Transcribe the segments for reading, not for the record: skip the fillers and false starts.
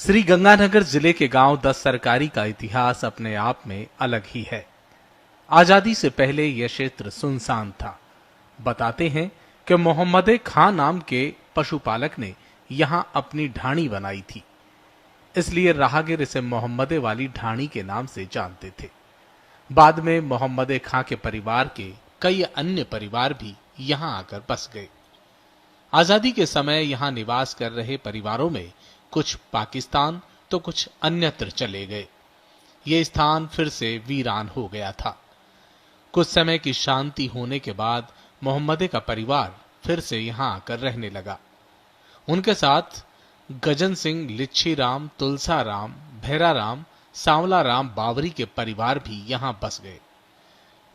श्रीगंगानगर जिले के गांव 10 सरकारी का इतिहास अपने आप में अलग ही है। आजादी से पहले यह क्षेत्र सुनसान था। बताते हैं कि मोहम्मद खां नाम के पशुपालक ने यहां अपनी ढाणी बनाई थी, इसलिए राहगीर इसे मोहम्मदे वाली ढाणी के नाम से जानते थे। बाद में मोहम्मद खां के परिवार के कई अन्य परिवार भी यहां आकर बस गए। आजादी के समय यहां निवास कर रहे परिवारों में कुछ पाकिस्तान तो कुछ अन्यत्र चले गए। ये स्थान फिर से वीरान हो गया था। कुछ समय की शांति होने के बाद मोहम्मदे का परिवार फिर से यहां आकर रहने लगा। उनके साथ गजन सिंह, लिच्छी राम, तुलसा राम, भैरा राम, सांवला राम बावरी के परिवार भी यहां बस गए।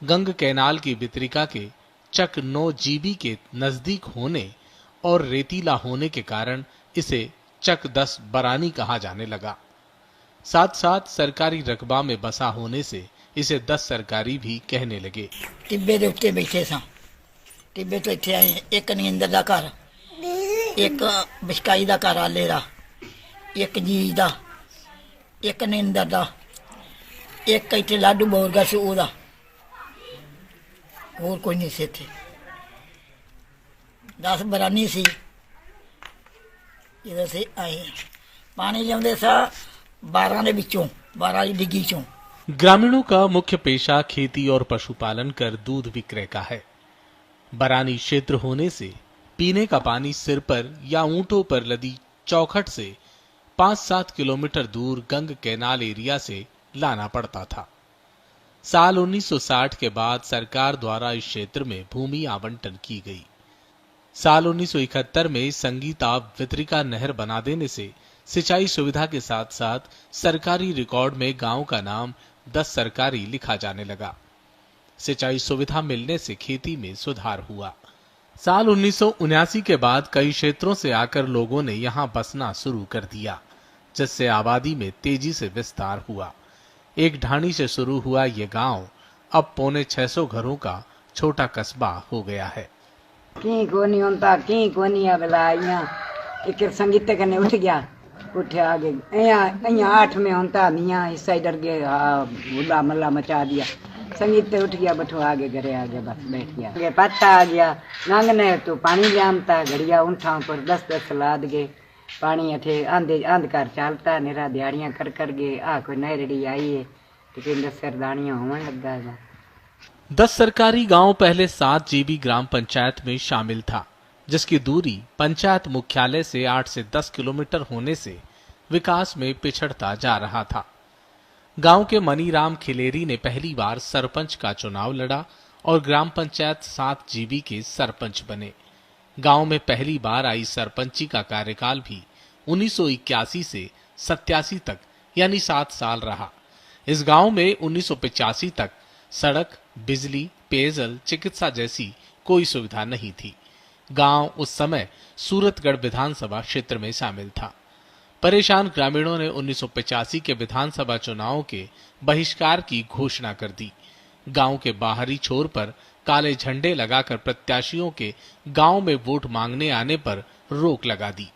गंग कैनाल की वितरिका के चक 9 जीबी के नजदीक होने और रेतीला होने के कारण इसे चक 10 बरानी कहा जाने लगा। साथ साथ सरकारी रकबा में बसा होने से इसे 10 सरकारी भी कहने लगे। टिब्बे दे उत्ते बैठे सा, टिब्बे तो इत्थे आए, एक नींदर दा घर, एक बिस्काई दा घर आले दा, एक जी दा, एक नींदर दा, एक इत्थे लाडू बोरगा से ओदा, और कोई नहीं से थे। 10 बरानी सी। इधर से आए पानी लियाते सा 12 दे विचों, 12 की डिग्गी चों। ग्रामीणों का मुख्य पेशा खेती और पशुपालन कर दूध विक्रय का है। बरानी क्षेत्र होने से पीने का पानी सिर पर या ऊंटों पर लदी चौखट से 5-7 किलोमीटर दूर गंग कैनाल एरिया से लाना पड़ता था। साल 1960 के बाद सरकार द्वारा इस क्षेत्र में भूमि आवंटन की गई। साल 1971 में संगीताब वितरिका नहर बना देने से सिंचाई सुविधा के साथ साथ सरकारी रिकॉर्ड में गांव का नाम 10 सरकारी लिखा जाने लगा। सिंचाई सुविधा मिलने से खेती में सुधार हुआ। साल 1979 के बाद कई क्षेत्रों से आकर लोगों ने यहां बसना शुरू कर दिया, जिससे आबादी में तेजी से विस्तार हुआ। एक ढाणी से शुरू हुआ यह गांव अब 650 घरों का छोटा कस्बा हो गया है। की कोनी होता की कोनी अगला एक संगीत कने उठ गया, उठे आगे अया 8 में होता मियाँ इस साइड गए, उला मल्ला मचा दिया। संगीत उठ गया, बैठो आगे घरे आगे बस बैठ गया। आगे पत्ता आ गया नांगने तो पानी जामता घड़िया उठा पर 10-10 लाद गए पानी अठे अंधकार चलता निरा दिहाड़ियां कर गए। कोई नहरड़ी आई है तो 10 सरदानियां होने लगा। 10 सरकारी गांव पहले 7 जीबी ग्राम पंचायत में शामिल था, जिसकी दूरी पंचायत मुख्यालय से 8 से 10 किलोमीटर होने से विकास में पिछड़ता जा रहा था। गांव के मनीराम खिलेरी ने पहली बार सरपंच का चुनाव लड़ा और ग्राम पंचायत 7 जीबी के सरपंच बने। गांव में पहली बार आई सरपंची का कार्यकाल भी 1981 से 87 तक यानी 7 साल रहा। इस गांव में 1985 तक सड़क, बिजली, पेयजल, चिकित्सा जैसी कोई सुविधा नहीं थी। गांव उस समय सूरतगढ़ विधानसभा क्षेत्र में शामिल था। परेशान ग्रामीणों ने 1985 के विधानसभा चुनाव के बहिष्कार की घोषणा कर दी। गांव के बाहरी छोर पर काले झंडे लगाकर प्रत्याशियों के गांव में वोट मांगने आने पर रोक लगा दी।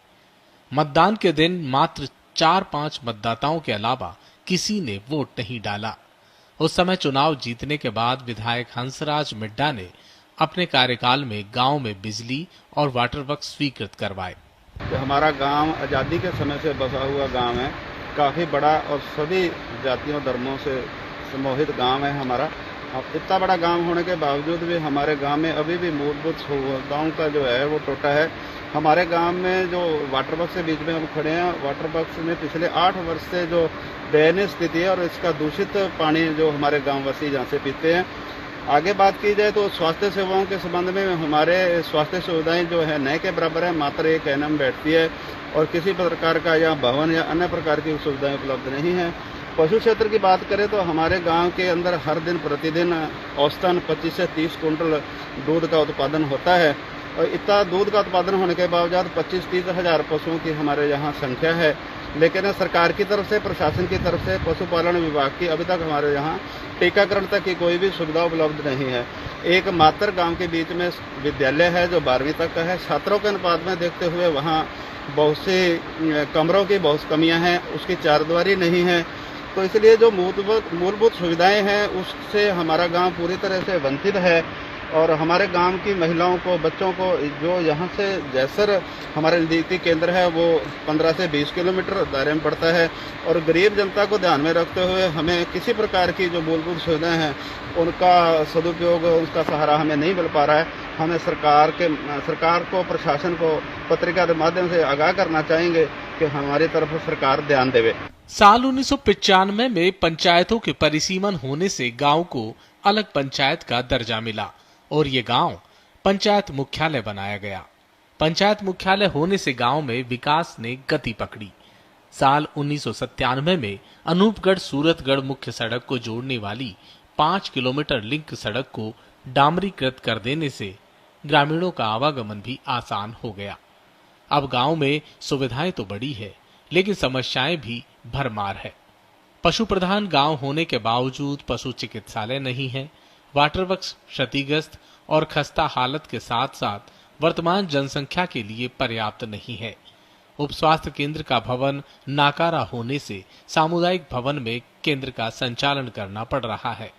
मतदान के दिन मात्र 4-5 मतदाताओं के अलावा किसी ने वोट नहीं डाला। उस समय चुनाव जीतने के बाद विधायक हंसराज मिड्डा ने अपने कार्यकाल में गांव में बिजली और वाटर वर्क्स स्वीकृत करवाए। तो हमारा गांव आज़ादी के समय से बसा हुआ गांव है, काफ़ी बड़ा और सभी जातियों धर्मों से सम्मोहित गांव है हमारा। अब इतना बड़ा गांव होने के बावजूद भी हमारे गांव में अभी भी मूलभूत सुविधाओं का जो है वो टोटा है। हमारे गांव में जो वाटर वर्क्स के बीच में हम खड़े हैं, वाटर वर्क्स में पिछले 8 वर्ष से जो दयनीय स्थिति है और इसका दूषित पानी जो हमारे गांववासी जहाँ से पीते हैं। आगे बात की जाए तो स्वास्थ्य सेवाओं के संबंध में हमारे स्वास्थ्य सुविधाएं जो है न के बराबर है, मात्र 1 एनएम बैठती है और किसी प्रकार का यहाँ भवन या अन्य प्रकार की सुविधाएं उपलब्ध नहीं है। पशु क्षेत्र की बात करें तो हमारे गांव के अंदर हर दिन प्रतिदिन औसतन 25 से 30 कुंटल दूध का उत्पादन होता है और इतना दूध का उत्पादन होने के बावजूद 25-30 हजार पशुओं की हमारे यहाँ संख्या है लेकिन सरकार की तरफ से, प्रशासन की तरफ से, पशुपालन विभाग की अभी तक हमारे यहाँ टीकाकरण तक की कोई भी सुविधा उपलब्ध नहीं है। एक मात्र गांव के बीच में विद्यालय है जो 12वीं तक का है। छात्रों के अनुपात में देखते हुए वहाँ बहुत सी कमरों की बहुत कमियां हैं, उसकी चारदीवारी नहीं है। तो इसलिए जो मूलभूत सुविधाएं हैं उससे हमारा गांव पूरी तरह से वंचित है। और हमारे गांव की महिलाओं को, बच्चों को, जो यहाँ से जैसर हमारा नजदीकी केंद्र है वो 15 से 20 किलोमीटर दायरे में पड़ता है। और गरीब जनता को ध्यान में रखते हुए हमें किसी प्रकार की जो मूलभूत सुविधाएं हैं उनका सदुपयोग, उसका सहारा हमें नहीं मिल पा रहा है। हमें सरकार को, प्रशासन को पत्रिका के माध्यम से आगाह करना चाहेंगे कि हमारी तरफ सरकार ध्यान देवे। साल 1995 में पंचायतों के परिसीमन होने से गांव को अलग पंचायत का दर्जा मिला और ये गांव पंचायत मुख्यालय बनाया गया। पंचायत मुख्यालय होने से गांव में विकास ने गति पकड़ी। साल 1997 में अनूपगढ़ सूरतगढ़ मुख्य सड़क को जोड़ने वाली 5 किलोमीटर लिंक सड़क को डामरीकृत कर देने से ग्रामीणों का आवागमन भी आसान हो गया। अब गांव में सुविधाएं तो बढ़ी है, लेकिन समस्याएं भी भरमार है। पशु प्रधान गांव होने के बावजूद पशु चिकित्सालय नहीं है। वाटर वर्क्स क्षतिग्रस्त और खस्ता हालत के साथ साथ वर्तमान जनसंख्या के लिए पर्याप्त नहीं है। उप स्वास्थ्य केंद्र का भवन नाकारा होने से सामुदायिक भवन में केंद्र का संचालन करना पड़ रहा है।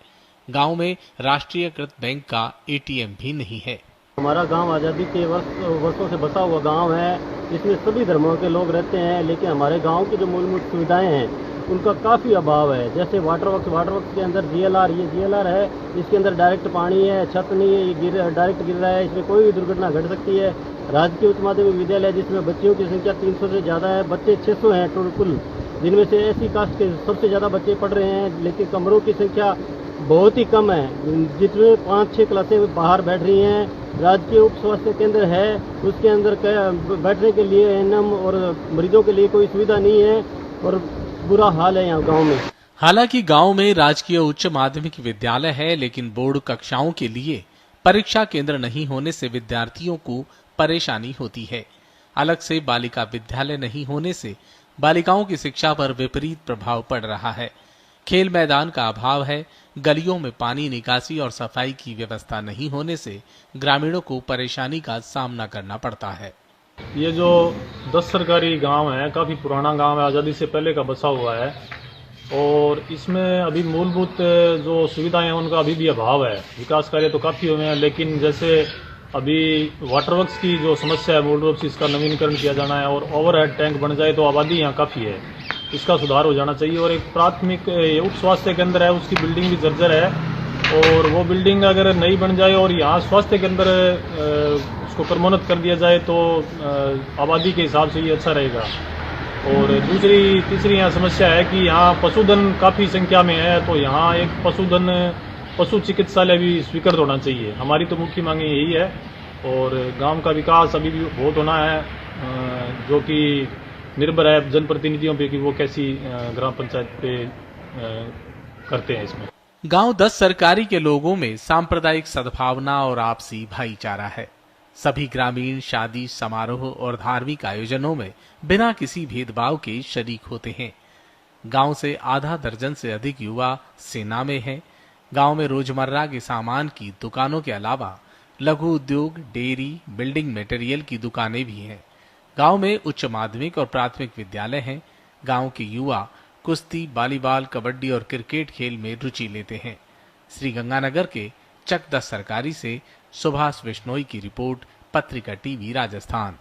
गांव में राष्ट्रीयकृत बैंक का एटीएम भी नहीं है। हमारा गांव आज़ादी के वर्षों से बसा हुआ गांव है, जिसमें सभी धर्मों के लोग रहते हैं, लेकिन हमारे गांव की जो मूलभूत सुविधाएं हैं उनका काफ़ी अभाव है। जैसे वाटर वर्क्स के अंदर ये जीएलआर है, इसके अंदर डायरेक्ट पानी है, छत नहीं है, ये डायरेक्ट गिर रहा है, इसमें कोई भी दुर्घटना घट सकती है। राजकीय उच्च माध्यमिक विद्यालय जिसमें बच्चियों की संख्या 300 से ज़्यादा है, बच्चे 600 हैं टोटल, जिनमें से एससी कास्ट के सबसे ज़्यादा बच्चे पढ़ रहे हैं, लेकिन कमरों की संख्या बहुत ही कम है, जिसमें 5-6 क्लासें बाहर बैठ रही हैं। राजकीय उप स्वास्थ्य केंद्र है, उसके अंदर बैठने के लिए एएनएम और मरीजों के लिए कोई सुविधा नहीं है और बुरा हाल है यहाँ गांव में। हालांकि गांव में राजकीय उच्च माध्यमिक विद्यालय है, लेकिन बोर्ड कक्षाओं के लिए परीक्षा केंद्र नहीं होने से विद्यार्थियों को परेशानी होती है। अलग से बालिका विद्यालय नहीं होने से बालिकाओं की शिक्षा पर विपरीत प्रभाव पड़ रहा है। खेल मैदान का अभाव है। गलियों में पानी निकासी और सफाई की व्यवस्था नहीं होने से ग्रामीणों को परेशानी का सामना करना पड़ता है। ये जो 10 सरकारी गांव है, काफ़ी पुराना गांव है, आज़ादी से पहले का बसा हुआ है और इसमें अभी मूलभूत जो सुविधाएं हैं उनका अभी भी अभाव है। विकास कार्य तो काफ़ी हुए हैं, लेकिन जैसे अभी वाटर वर्क्स की जो समस्या है मूल रूप से इसका नवीनीकरण किया जाना है और ओवरहेड टैंक बन जाए तो आबादी यहाँ काफ़ी है, इसका सुधार हो जाना चाहिए। और एक प्राथमिक उप स्वास्थ्य केंद्र है, उसकी बिल्डिंग भी जर्जर है और वो बिल्डिंग अगर नहीं बन जाए और यहाँ स्वास्थ्य केंद्र उसको क्रमोन्नत कर दिया जाए तो आबादी के हिसाब से ये अच्छा रहेगा। और तीसरी यहाँ समस्या है कि यहाँ पशुधन काफ़ी संख्या में है, तो यहाँ एक पशु चिकित्सालय भी स्वीकृत होना चाहिए। हमारी तो मुख्य मांग यही है। और गांव का विकास अभी भी बहुत होना है, जो कि निर्भर है जनप्रतिनिधियों पे कि वो कैसी ग्राम पंचायत पे करते हैं। इसमें गांव 10 सरकारी के लोगों में सांप्रदायिक सद्भावना और आपसी भाईचारा है। सभी ग्रामीण शादी समारोह और धार्मिक आयोजनों में बिना किसी भेदभाव के शरीक होते हैं। गांव से आधा दर्जन से अधिक युवा सेना में हैं। गांव में रोजमर्रा के सामान की दुकानों के अलावा लघु उद्योग, डेयरी, बिल्डिंग मटेरियल की दुकानें भी हैं। गांव में उच्च माध्यमिक और प्राथमिक विद्यालय हैं। गांव के युवा कुश्ती, वॉलीबॉल, कबड्डी और क्रिकेट खेल में रुचि लेते हैं। श्रीगंगानगर के चक 10 सरकारी से सुभाष बिश्नोई की रिपोर्ट, पत्रिका टीवी राजस्थान।